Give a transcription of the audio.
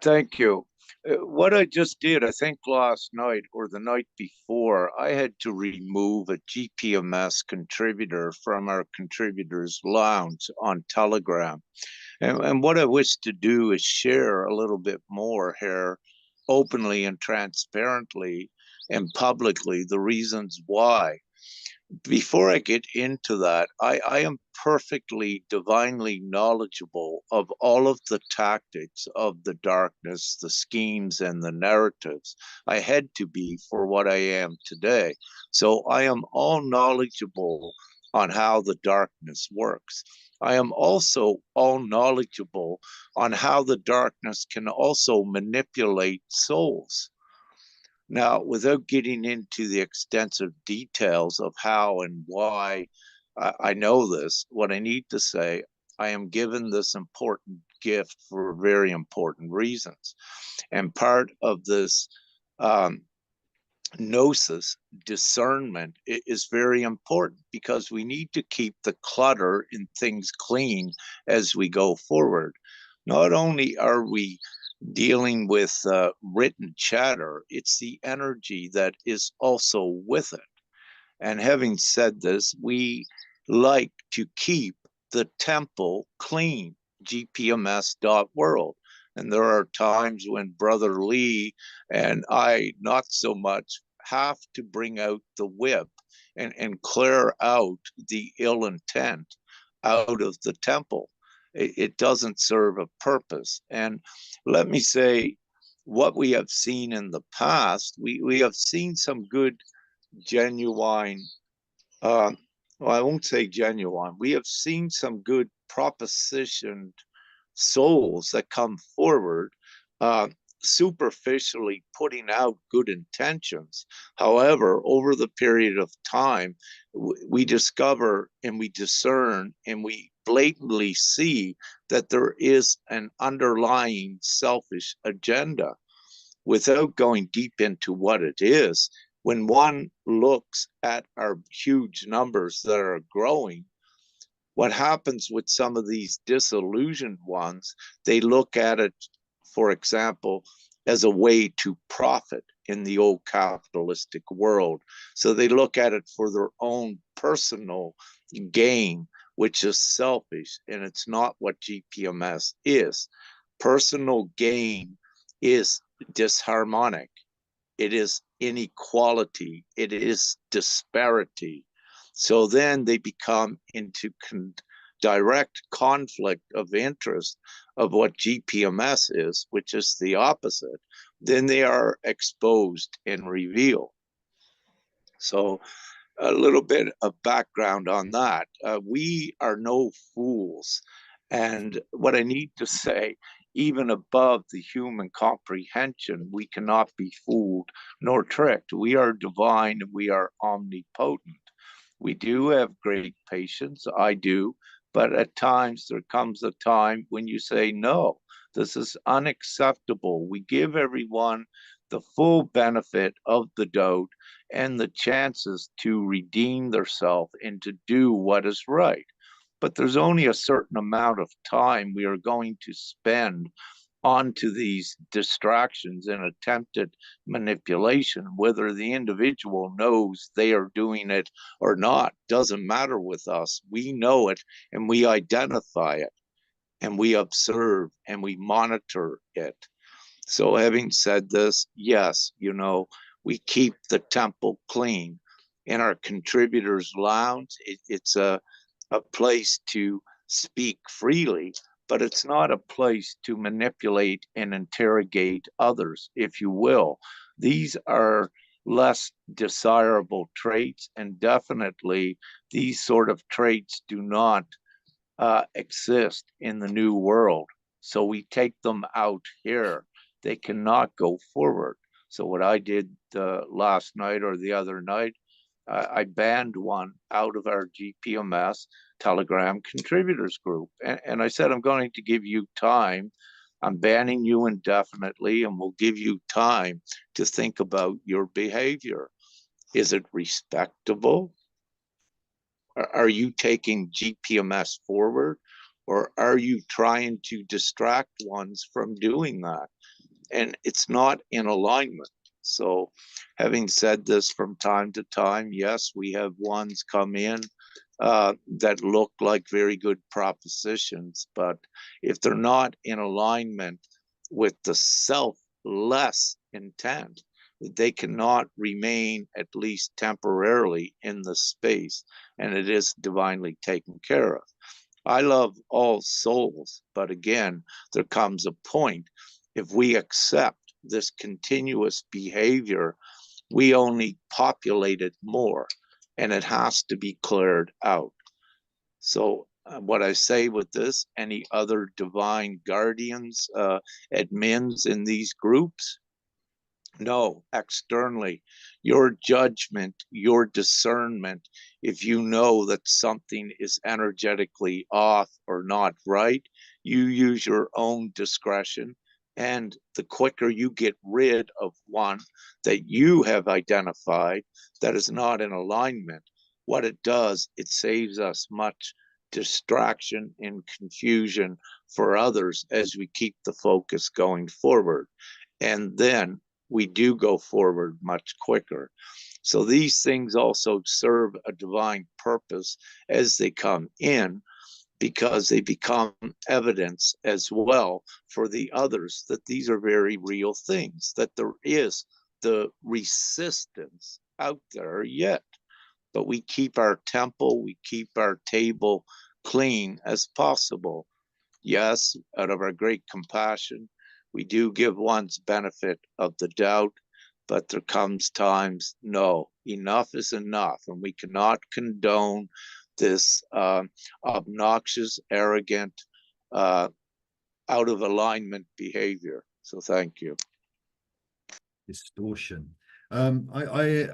Thank you. What I just did, I think last night or the night before, I had to remove a GPMS contributor from our contributors lounge on Telegram. And what I wish to do is share a little bit more here openly and transparently and publicly the reasons why. Before I get into that, I am perfectly divinely knowledgeable of all of the tactics of the darkness, the schemes, and the narratives. I had to be for what I am today. So I am all knowledgeable on how the darkness works. I am also all knowledgeable on how the darkness can also manipulate souls. Now, without getting into the extensive details of how and why I know this, what I need to say, I am given this important gift for very important reasons. And part of this um, gnosis, discernment, is very important because we need to keep the clutter in things clean as we go forward. Not only are we dealing with written chatter, it's the energy that is also with it. And having said this, we like to keep the temple clean, gpms.world. And there are times when Brother Lee and I, not so much, have to bring out the whip and clear out the ill intent out of the temple. It doesn't serve a purpose. And let me say, what we have seen in the past, we have seen some good, genuine, uh, well, I won't say genuine, we have seen some good propositioned souls that come forward, uh, superficially putting out good intentions. However, over the period of time, we discover and we discern and we blatantly see that there is an underlying selfish agenda. Without going deep into what it is, when one looks at our huge numbers that are growing, what happens with some of these disillusioned ones, they look at it, for example, as a way to profit in the old capitalistic world. So they look at it for their own personal gain, which is selfish, and it's not what GPMS is. Personal gain is disharmonic, it is inequality, it is disparity. So then they become into direct conflict of interest of what GPMS is, which is the opposite. Then they are exposed and revealed. So a little bit of background on that. We are no fools. And what I need to say, even above the human comprehension, we cannot be fooled nor tricked. We are divine and we are omnipotent. We do have great patience. I do. But at times there comes a time when you say, no, this is unacceptable. We give everyone the full benefit of the doubt and the chances to redeem themselves and to do what is right. But there's only a certain amount of time we are going to spend onto these distractions and attempted manipulation. Whether the individual knows they are doing it or not doesn't matter with us. We know it and we identify it and we observe and we monitor it. So having said this, yes, we keep the temple clean. In our contributors lounge, it's a place to speak freely, but it's not a place to manipulate and interrogate others, if you will. These are less desirable traits, and definitely these sort of traits do not exist in the new world. So we take them out here. They cannot go forward. So what I did last night or the other night, I banned one out of our GPMS Telegram contributors group. And I said, I'm going to give you time. I'm banning you indefinitely, and we'll give you time to think about your behavior. Is it respectable? Are you taking GPMS forward? or are you trying to distract ones from doing that? And it's not in alignment. So, having said this, from time to time, yes, we have ones come in that look like very good propositions, but if they're not in alignment with the selfless intent, they cannot remain, at least temporarily, in the space, and it is divinely taken care of. I love all souls, but again, there comes a point, if we accept this continuous behavior, we only populate it more, and it has to be cleared out. So, what I say with this, any other divine guardians, admins in these groups? No, externally, your judgment, your discernment, if you know that something is energetically off or not right, you use your own discretion. And the quicker you get rid of one that you have identified that is not in alignment, what it does, it saves us much distraction and confusion for others as we keep the focus going forward. And then we do go forward much quicker. So these things also serve a divine purpose as they come in, because they become evidence as well for the others that these are very real things, that there is the resistance out there yet. But we keep our temple, we keep our table clean as possible. Yes, out of our great compassion, we do give one's benefit of the doubt, but there comes times, no, enough is enough, and we cannot condone this obnoxious, arrogant, out of alignment behavior. So thank you. Distortion. I